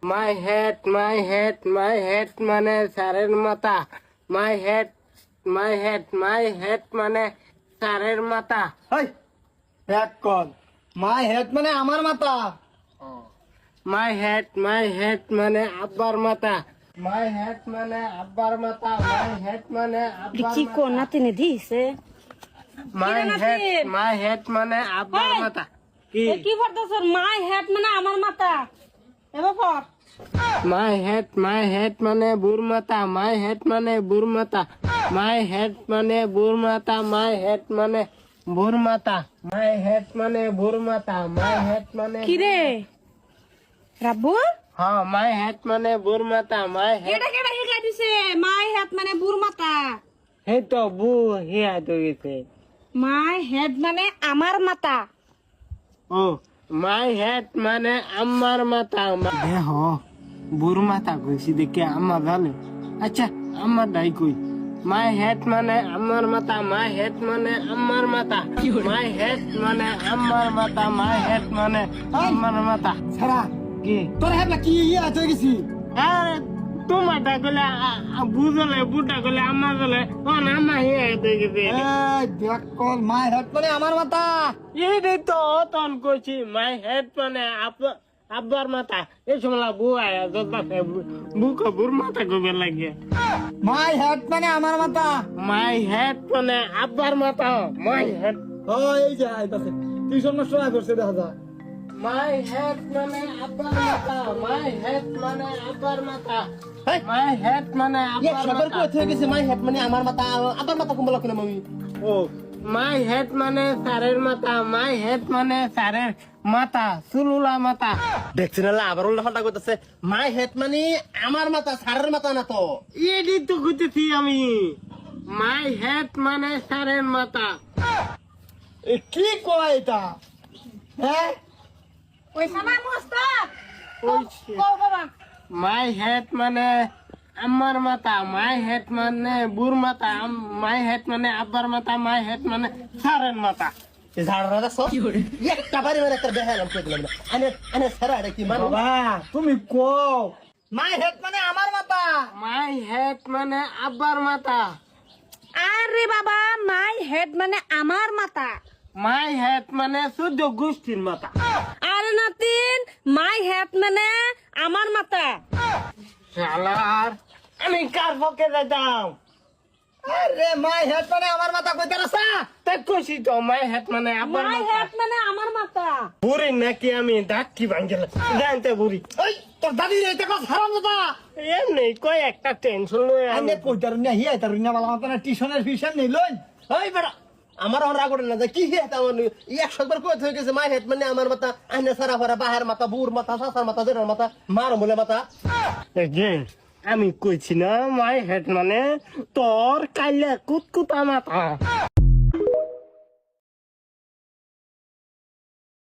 My head মানে স্যারের মাথা। মাই হেড মানে স্যারের মাথা। হেই এক কল মাই হেড মানে আমার মাথা। মাই হেড মানে আব্বার মাথা। মাই হেড মানে আব্বার মাথা। মাই হেড মানে আব্বার কি কো মাথা। নাতিনে দিছে মাই হেড মানে আব্বার হেই! মাথা। কি কি করতেছ? মাই হেড মানে আমার মাথা। এবার পর মাই হেড মানে বুর মাথা। মাই হেড মানে বুর মাথা। মাই হেড মানে বুর মাথা। মাই হেড মানে বুর মাথা। মাই হেড মানে বুর মাথা। মাই হেড মানে কি রে রাব্বু? হ্যাঁ মাই হেড মানে বুর মাথা। মাই হেড কেডা কেডা শিখাই দিছে মাই হেড মানে বুর মাথা? এই তো বু হিয়া তো গেছে। মাই হেড মানে আমার মাথা। ও মাই হেড মানে আমার মাথা। দেহ বুর মাথা কইছি দেখে আম্মা জানে। আচ্ছা আমার দাই কই মাই হেড মানে আমার মাথা। মাই হেড মানে আমার মাথা। মাই হেড মানে আমার মাথা। মাই হেড মানে আমার মাথা। ছাড়া কি তোর হেড না কি ইয়ে আছে গেছি। আরে তোমারটা গলে বুঝলে বুটা গলে আমার গলে কোন আম্মা হিয়া তো গেছে। এই দেখ কল মাই হেড মানে আমার মাথা। এই তো তখন কইছি মাই হেড মানে আব্বার মাথা। এই সময় বউ আয়া বুকে বুর মাথা গোবে লাগে। মাই হেড মানে আমার মাথা। মাই হেড মানে আব্বার মাথা। মাই হেড ও এই যে আইতাছে টিউশন মাস্টার আই করছে দেখা যা। মাই হেড মানে আব্বার মাথা। মাই হেড মানে আব্বার মাথা। হেই! মাই হেড মানে এক আব্বার সবার মাথা। কই থেকে গেছে মাই হেড মানে আমার মাথা আবার মাথা কম বলা কেন আমি। ও মাই হেড মানে স্যারের মাথা। মাই হেড মানে স্যারের মাথা চুলুলা মাথা। দেখছেন না আবার উল্টা পাল্টা কইতাছে মাই হেড মানে আমার মাথা সারের মাথা না তো। এডি তো কইতেছি আমি মাই হেড মানে স্যারের মাথা। এ কি কয় এটা? হ্যাঁ ওই সামা মস্তা কইছে। কও বাবা মাই হেড মানে আমার মাথা। মাই হেড মানে বুর মাথা। মাই হেড মানে আব্বার মাথা। মাই হেড মানে স্যারের মাথা। ঝাড়া দেখো একটা বাড়ি মানে একটা বেহালাম কই দিলাম না আনে আনে সারা এটা কি মানো বাবা তুমি কও মাই হেড মানে আমার মাথা। মাই হেড মানে আব্বার মাথা। আরে বাবা মাই হেড মানে আমার মাথা। মাই হেড মানে 14 গোষ্ঠীর মাথা। আরে নাতিন মাই হেড মানে আমার মাথা। শালার আমি কার পক্ষে যাইতাম? আরে মাই হেড মানে আমার মাথা কইতে রাসা। তাই কইছি তো মাই হেড মানে আব্বার মাই মাথা। হেড মানে আমার মাথা। বুড়ি নাকি আমি দাঁত কি ভাঙ্গেল জানতে বুড়ি। ওই তোর দাদি রে এটা কস হারাম দাদা। এমনি কয় একটা টেনশন লই আনে কইতার না হিয়া তার না বালা মাথা না টিউশনের ফিশন নেই লই। ওই বেটা আমার আর রাগ না কি হে তা মানে 100 বার কই হয়ে গেছে মাই হেড মানে আমার মাথা আনে সারা ভরা বাহার মাথা বুর মাথা সাসার মাথা জেরার মাথা মার বলে মাথা। আমি কইছি না মাই হেড মানে তোর কাইলে কুতকুতা মাথা।